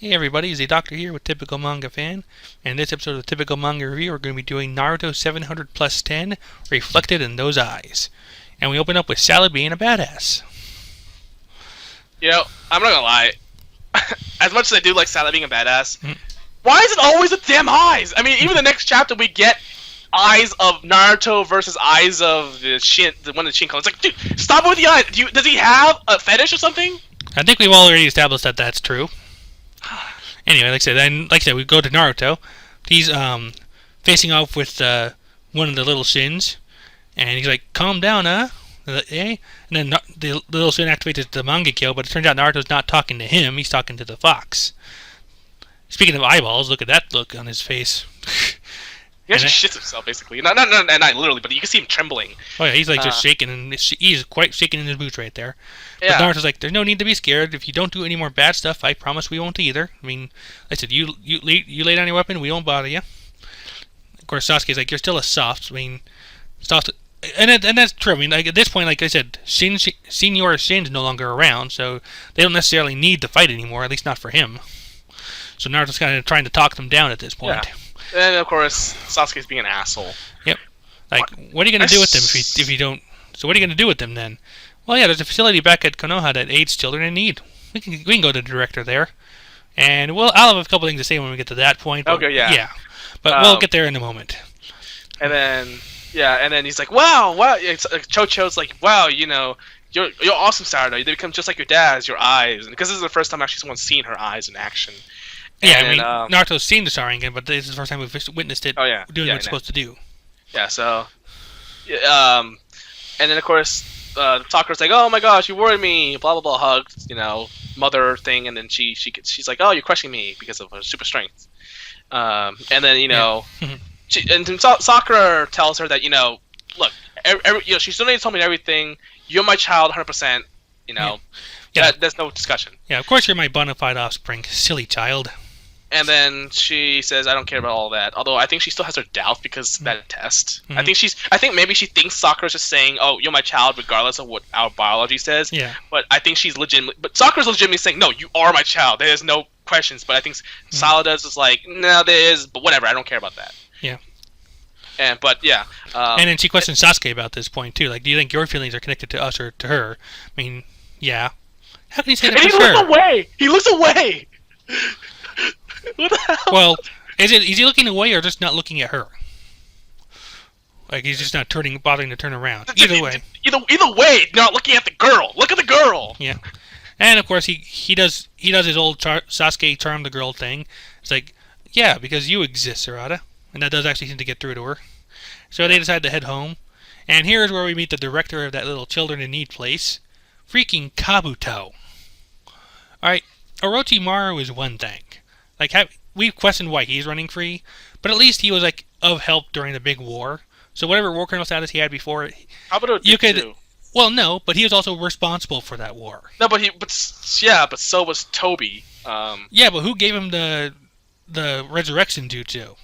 Hey everybody, it's the Doctor here with Typical Manga Fan, and in this episode of Typical Manga Review we're going to be doing Naruto 700 plus 10, Reflected in Those Eyes. And we open up with Salad being a badass. You know, I'm not gonna lie. As much as I do like Salad being a badass, why is it always the damn eyes? I mean, even the next chapter we get eyes of Naruto versus eyes of the one of the Shinko. It's like, dude, stop with the eyes. Does he have a fetish or something? I think we've already established that that's true. Anyway, like I said, we go to Naruto. He's facing off with one of the little Shins, and he's like, "Calm down, huh?" And then the little Shin activates the manga kill, but it turns out Naruto's not talking to him; he's talking to the fox. Speaking of eyeballs, look at that look on his face. He actually shits himself, basically. Not literally, but you can see him trembling. Oh yeah, he's like just shaking, and he's quite shaking in his boots right there. Yeah. But Naruto's like, "There's no need to be scared. If you don't do any more bad stuff, I promise we won't either." I mean, like I said, you lay down your weapon, we won't bother you. Of course, Sasuke's like, "You're still a soft." I mean, soft, and that's true. I mean, like at this point, like I said, Senior Shin's no longer around, so they don't necessarily need to fight anymore. At least not for him. So Naruto's kind of trying to talk them down at this point. Yeah. And of course, Sasuke's being an asshole. Yep. Like, what are you going to do with them if you don't? So what are you going to do with them then? Well, yeah, there's a facility back at Konoha that aids children in need. We can go to the director there, and I'll have a couple things to say when we get to that point. But, okay, yeah. Yeah, but we'll get there in a moment. And then he's like, wow. It's like, Chocho's like, wow, you're awesome, Sarada. You become just like your dad's, your eyes. Because this is the first time actually someone's seen her eyes in action. Yeah, I mean, Naruto's seen the Sharingan, but this is the first time we've witnessed it doing what it's supposed to do. Yeah, so... and then, of course, Sakura's like, oh my gosh, you worried me, blah, blah, blah, hugged, mother thing, and then she's like, oh, you're crushing me because of her super strength. And then, Sakura tells her that, look, she's still told me everything, you're my child 100%, there's no discussion. Yeah, of course you're my bona fide offspring, silly child. And then she says, I don't care about all that. Although I think she still has her doubts because of that test. Mm-hmm. I think maybe she thinks Sakura's just saying, oh, you're my child regardless of what our biology says. Yeah. But I think Sakura's legitimately saying, no, you are my child. There's no questions. But I think Salada's is like, no, there is, but whatever. I don't care about that. Yeah. And then she questions Sasuke about this point too. Like, do you think your feelings are connected to us or to her? I mean, yeah. How can you say that? And he looks away. He looks away. What the hell? Well, is he looking away or just not looking at her? Like he's just not bothering to turn around. Either way. Either way, not looking at the girl. Look at the girl. Yeah. And of course he does his old Sasuke charm the girl thing. It's like, yeah, because you exist, Sarada. And that does actually seem to get through to her. So they decide to head home. And here's where we meet the director of that little children in need place. Freaking Kabuto. Alright, Orochimaru is one thing. Like, we've questioned why he's running free, but at least he was, like, of help during the big war. So whatever war colonel status he had before, you could too. Well, no, but he was also responsible for that war. No, but so was Toby. Yeah, but who gave him the resurrection jutsu?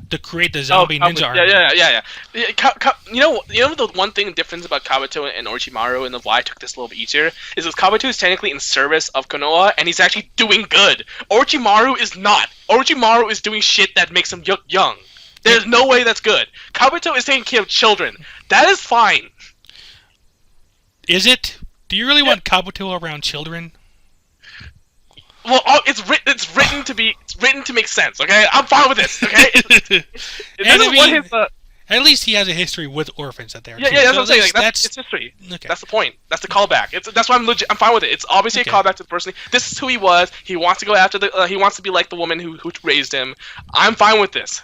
To create the zombie ninja army. Yeah. The one thing difference about Kabuto and Orochimaru and why I took this a little bit easier is because Kabuto is technically in service of Konoha and he's actually doing good. Orochimaru is not. Orochimaru is doing shit that makes him young. There's no way that's good. Kabuto is taking care of children. That is fine. Is it? Do you really want Kabuto around children? Well, it's written to make sense. Okay, I'm fine with this. Okay, at least he has a history with orphans out there. Yeah, that's what I'm saying. Like, that's history. Okay. That's the point. That's the callback. That's why I'm fine with it. It's obviously a callback to the person. This is who he was. He wants to go after he wants to be like the woman who raised him. I'm fine with this.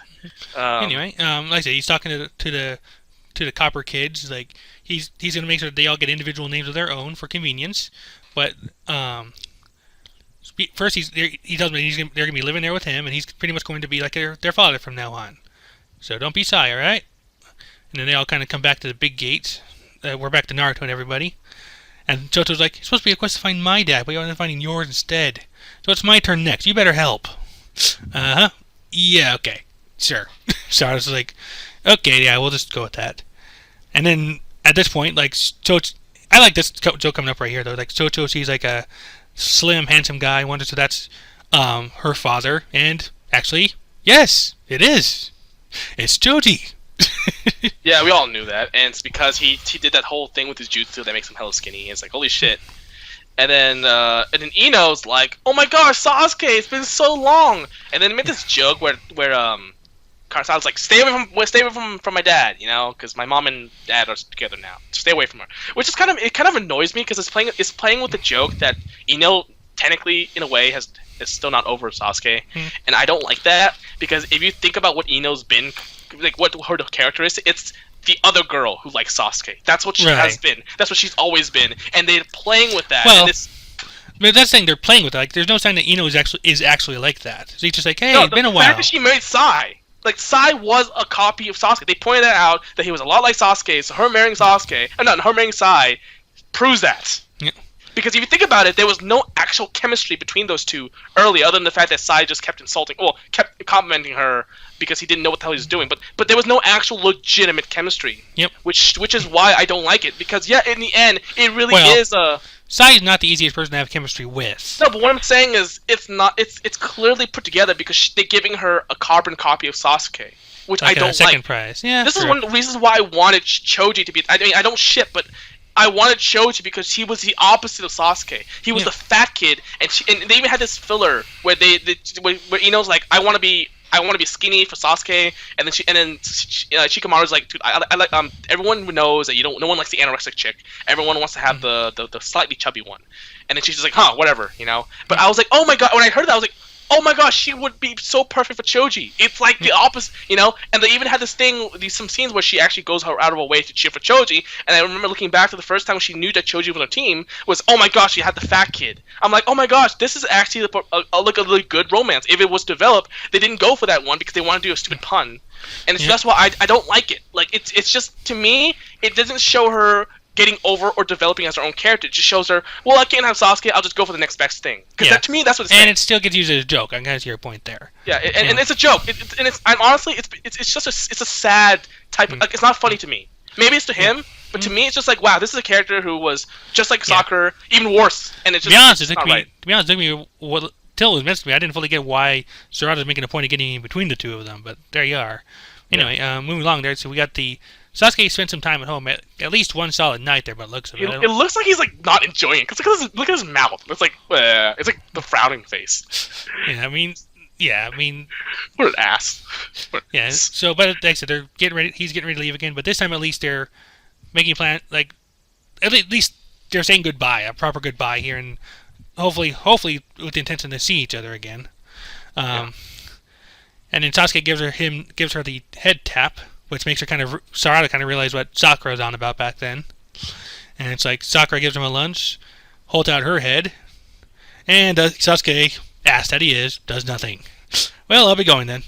Anyway, like I said, he's talking to the copper kids. Like he's gonna make sure that they all get individual names of their own for convenience, but first, he tells me they're going to be living there with him, and he's pretty much going to be like their father from now on. So don't be shy, all right? And then they all kind of come back to the big gates. We're back to Naruto and everybody. And Choto's like, it's supposed to be a quest to find my dad, but you're finding yours instead. So it's my turn next. You better help. Uh-huh. Yeah, okay. Sure. So I was like, okay, yeah, we'll just go with that. And then at this point, like, I like this joke coming up right here, though. Like, Chocho sees like a slim, handsome guy. Wonders if that's her father, and actually, yes, it is. It's Choji. Yeah, we all knew that, and it's because he did that whole thing with his jutsu that makes him hella skinny. It's like, holy shit. And then Ino's like, oh my gosh, Sasuke, it's been so long. And then made this joke where Karasawa's like, stay away from my dad, because my mom and dad are together now. Stay away from her. Which is kind of annoys me because it's playing with the joke that Ino technically in a way is still not over Sasuke, and I don't like that because if you think about what Ino's been, like what her character is, it's the other girl who likes Sasuke. That's what she has been. That's what she's always been, and they're playing with that. Well, and but that's saying they're playing with it. Like, there's no sign that Ino is actually like that. So he's just like, hey, no, it's been a while. The fact that she married Sai. Like, Sai was a copy of Sasuke. They pointed that out, that he was a lot like Sasuke, so her marrying her marrying Sai proves that. Yeah. Because if you think about it, there was no actual chemistry between those two early, other than the fact that Sai just kept kept complimenting her because he didn't know what the hell he was doing. But there was no actual legitimate chemistry. Yep. Which is why I don't like it. Because, yeah, in the end, it really is a... Sai is not the easiest person to have chemistry with. No, but what I'm saying is, it's clearly put together because they're giving her a carbon copy of Sasuke, which like I don't a second like. prize. Yeah, this is one of the reasons why I wanted Choji to be. I mean, I don't ship, but I wanted Choji because he was the opposite of Sasuke. He was the fat kid, and they even had this filler where where Ino's like, I want to be skinny for Sasuke, and then Shikamaru's like, dude, I like everyone knows that no one likes the anorexic chick. Everyone wants to have the slightly chubby one, and then she's just like, huh, whatever, But I was like, oh my god, when I heard that, I was like, oh my gosh, she would be so perfect for Choji. It's like the opposite, And they even had some scenes where she actually goes out of her way to cheer for Choji. And I remember looking back to the first time she knew that Choji was on her team was, oh my gosh, she had the fat kid. I'm like, oh my gosh, this is actually a really good romance. If it was developed, they didn't go for that one because they wanted to do a stupid pun. And that's why I don't like it. Like, it's just, to me, it doesn't show her getting over or developing as her own character. It just shows her, well, I can't have Sasuke, I'll just go for the next best thing. Because to me, that's what it's saying. And it still gets used as a joke. I'm kind of to your point there. Yeah, and it's a joke. Honestly, it's just a sad type of, like, it's not funny to me. Maybe it's to him, but to me, it's just like, wow, this is a character who was just like Sakura, even worse. And it's just, to be honest, till it was mentioned to me, I didn't fully get why Sarada's making a point of getting in between the two of them, but there you are. Anyway, moving along there, so we got Sasuke spent some time at home, at least one solid night there, but looks of it. It looks like he's like not enjoying it. Cause look at his mouth. It's like the frowning face. I mean, what an ass. So, but like I said, they're getting ready. He's getting ready to leave again, but this time at least they're making plan. Like, at least they're saying goodbye, a proper goodbye here, and hopefully with the intention to see each other again. And then Sasuke gives her the head tap, which makes her Sarada kind of realize what Sakura was on about back then. And it's like Sakura gives him a lunge, holds out her head, and Sasuke, ass that he is, does nothing. Well, I'll be going then.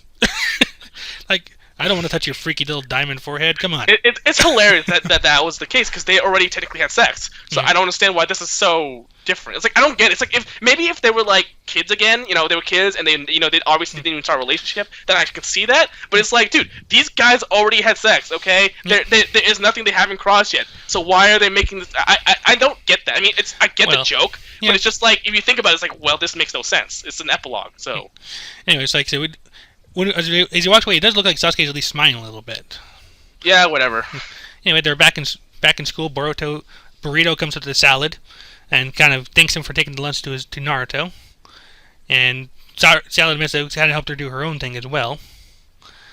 Like, I don't want to touch your freaky little diamond forehead. Come on. It's hilarious that was the case because they already technically had sex. So I don't understand why this is so different. It's like, I don't get it. It's like if they were like kids again, they were kids and they obviously didn't even start a relationship, then I could see that. But it's like, dude, these guys already had sex, okay? There is nothing they haven't crossed yet. So why are they making this? I don't get that. I mean, I get the joke, but it's just like, if you think about it, it's like, well, this makes no sense. It's an epilogue, so. Anyway, it's like, so as he walks away, it does look like Sasuke's at least smiling a little bit. Yeah, whatever. Anyway, they're back in school. Burrito comes up to the salad and kind of thanks him for taking the lunch to Naruto. And Salad admits that it had helped her do her own thing as well.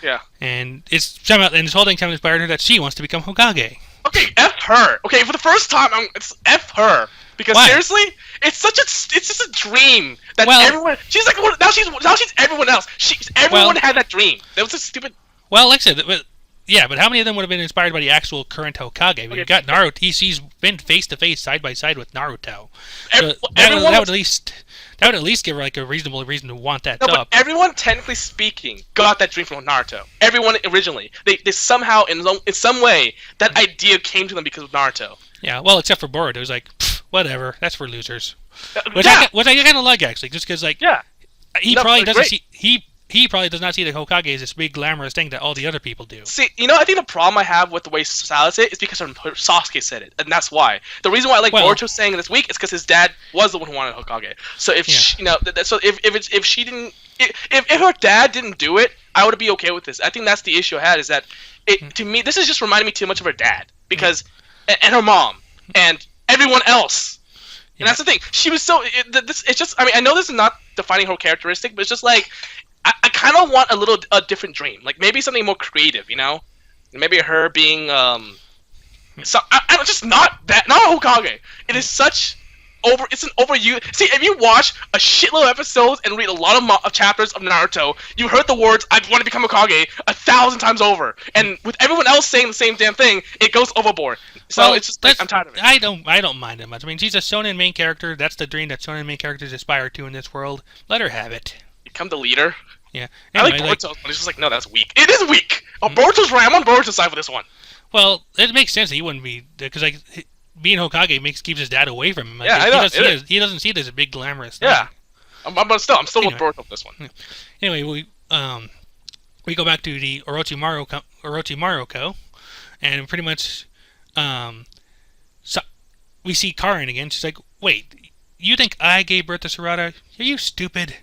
Yeah. And this whole thing kind of inspired her that she wants to become Hokage. Okay, F her. Okay, for the first time, it's F her. Because seriously, it's just a dream that everyone. She's like now she's everyone else. Everyone had that dream. That was a stupid. Well, like I said, but how many of them would have been inspired by the actual current Hokage? We've got Naruto. He's been face to face, side by side with Naruto. So that would at least give her like a reasonable reason to want that job. But everyone, technically speaking, got that dream from Naruto. Everyone originally, they somehow in some way that idea came to them because of Naruto. Yeah, well, except for Boruto, it was like, whatever, that's for losers. Which I kind of like, actually, just because, like, he probably doesn't see, he probably does not see the Hokage as this big glamorous thing that all the other people do. See, I think the problem I have with the way Salad said it is because Sasuke said it, and that's why. The reason why I like Boruto saying this week is because his dad was the one who wanted Hokage. So if if she didn't, if her dad didn't do it, I would be okay with this. I think that's the issue I had is that to me this is just reminding me too much of her dad because and her mom and everyone else. And that's the thing. She was so. It's just. I mean, I know this is not defining her characteristic, but it's just like I kind of want a different dream. Like maybe something more creative, Maybe her being just not Hokage. It is such it's an overused. See, if you watch a shitload of episodes and read a lot of chapters of Naruto, you heard the words "I want to become Hokage" 1,000 times over, and with everyone else saying the same damn thing, it goes overboard. So it's just like I'm tired of it. I don't mind it much. I mean, she's a shonen main character. That's the dream that shonen main characters aspire to in this world. Let her have it. Become the leader. Yeah. Anyway, I like Boruto, but it's just like, no, that's weak. It is weak! Boruto's right. I'm on Boruto's side for this one. Well, it makes sense that he wouldn't be, because like being Hokage keeps his dad away from him. Like, yeah, I know. He doesn't see it as a big glamorous thing. Yeah. I'm still with Boruto with this one. Yeah. Anyway, we go back to the Orochimaru Co. And pretty much we see Karin again. She's like, wait, you think I gave birth to Sarada? Are you stupid?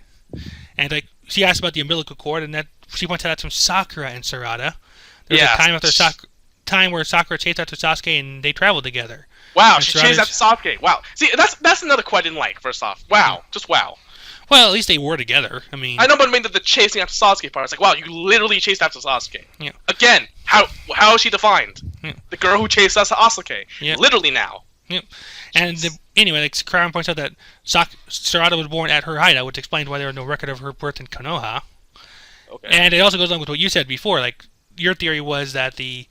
And like she asked about the umbilical cord, and that she points out from Sakura and Sarada. There's a time where Sakura chased after Sasuke and they traveled together. Wow, and she chased after Sasuke. Wow. See, that's another quite I didn't like, first off. Wow. Just wow. Well, at least they were together. I mean, I know, but I mean the chasing after Sasuke part. It's like, wow, you literally chased after Sasuke. Yeah. Again, how is she defined? Yeah. The girl who chased after Sasuke. Yeah. Literally now. Yep. And anyway, like Karin points out that Sarada was born at her hideout, which explains why there was no record of her birth in Konoha. Okay. And it also goes along with what you said before. Like your theory was that the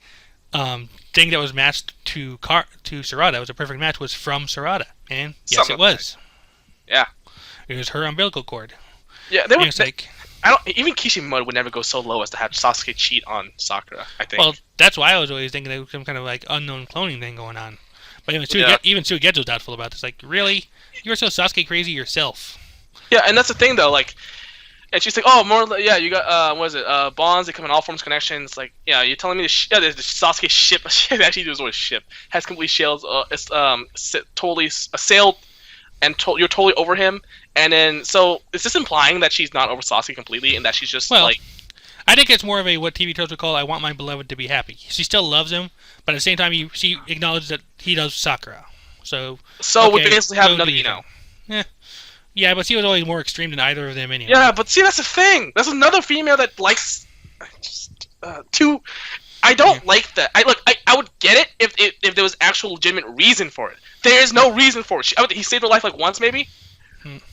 thing that was matched to Sarada was a perfect match was from Sarada, and yes, it was. Yeah. It was her umbilical cord. Yeah, even Kishimoto would never go so low as to have Sasuke cheat on Sakura, I think. Well, that's why I was always thinking there was some kind of like unknown cloning thing going on. But even Suigetsu's doubtful about this. Like, really? You were so Sasuke crazy yourself. Yeah, and that's the thing though. Like, and she's like, "Oh, more. Yeah, you got what is it? Bonds. They come in all forms, connections. Like, yeah, you're telling me the Sasuke ship. Actually, there's always ship has complete shells. It's totally assailed, and you're totally over him. And then, so is this implying that she's not over Sasuke completely, and that she's just like? I think it's more of what TV shows would call "I want my beloved to be happy." She still loves him, but at the same time, she acknowledges that he does Sakura. So we basically have another Yeah. Yeah, but she was always more extreme than either of them anyway. Yeah, but see, that's the thing. There's another female that likes I don't like that. I would get it if there was actual legitimate reason for it. There is no reason for it. He saved her life like once, maybe.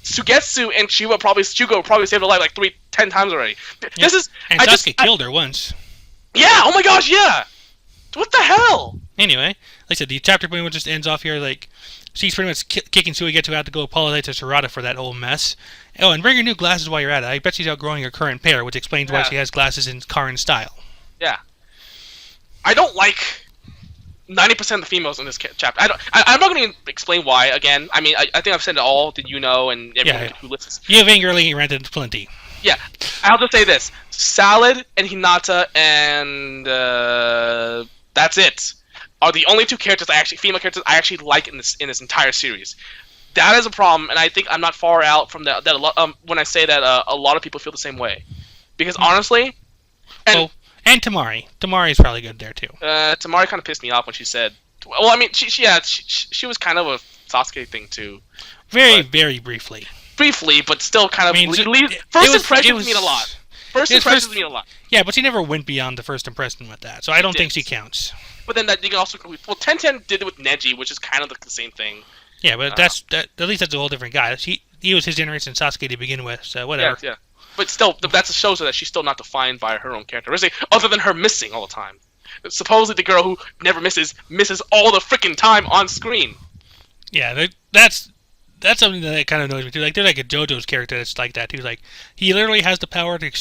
Sugetsu and Shugo probably saved her life like 10 times already. Yeah. Sasuke killed her once. Yeah. Oh my gosh. Yeah. What the hell? Anyway, like I said, the chapter pretty much just ends off here. Like she's pretty much kicking Suigetsu out to go apologize to Sarada for that whole mess. Oh, and bring your new glasses while you're at it. I bet she's outgrowing her current pair, which explains why she has glasses in Karin's style. Yeah. I don't like 90% of the females in this chapter. I'm not going to explain why again. I mean, I think I've said it all that and everyone who listens. You have angrily ranted plenty. Yeah. I'll just say this. Salad and Hinata and that's it. Are the only two female characters I actually like in this entire series. That is a problem, and I think I'm not far out from that. When I say that, a lot of people feel the same way, because honestly, and Tamari is probably good there too. Tamari kind of pissed me off when she said, "Well, I mean, she was kind of a Sasuke thing too." Very briefly. Briefly, but still kind of. First impressions mean a lot. First impressions mean a lot. Yeah, but she never went beyond the first impression with that, so I don't think she counts. But then you can also Tenten did it with Neji, which is kind of the same thing. Yeah, but at least that's a whole different guy. He was his generation Sasuke to begin with, so whatever. Yeah. But still, that shows that she's still not defined by her own characteristic, other than her missing all the time. Supposedly, the girl who never misses all the freaking time on screen. Yeah, that's something that kind of annoys me too. Like, there's like a JoJo's character that's like that too. Like, he literally has the power to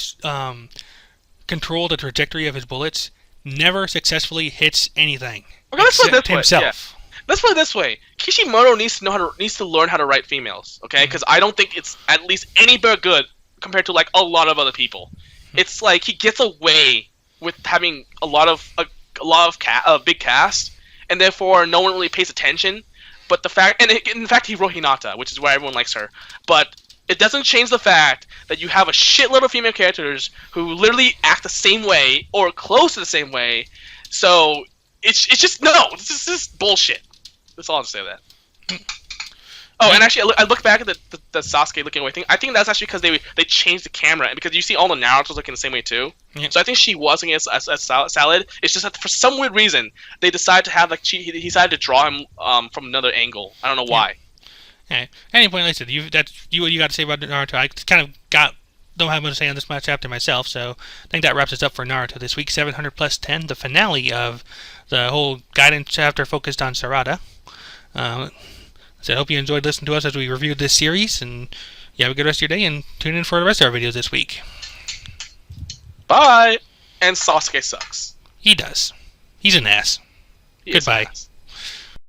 control the trajectory of his bullets. Never successfully hits anything. Okay, let's put it this himself. Way. Yeah. Let's put it this way: Kishimoto needs to learn how to write females. Okay, because I don't think it's at least any bit good compared to like a lot of other people. It's like he gets away with having a lot of big cast, and therefore no one really pays attention. But the fact, and in fact, he wrote Hinata, which is why everyone likes her. But it doesn't change the fact that you have a shitload of female characters who literally act the same way or close to the same way. So it's just this is bullshit. That's all I'll say that. Oh, and actually, I looked back at the Sasuke looking away thing. I think that's actually because they changed the camera, and because you see all the Naruto's looking the same way too. Yeah. So I think she was looking as Salad. It's just that for some weird reason they decided to have he decided to draw him from another angle. I don't know why. Yeah. Any point, like I said, you got to say about Naruto. I kind of don't have much to say on this chapter myself, so I think that wraps us up for Naruto this week. 700 plus 10, the finale of the whole guidance chapter focused on Sarada. So I hope you enjoyed listening to us as we reviewed this series, and you have a good rest of your day, and tune in for the rest of our videos this week. Bye! And Sasuke sucks. He does. He's an ass. Goodbye.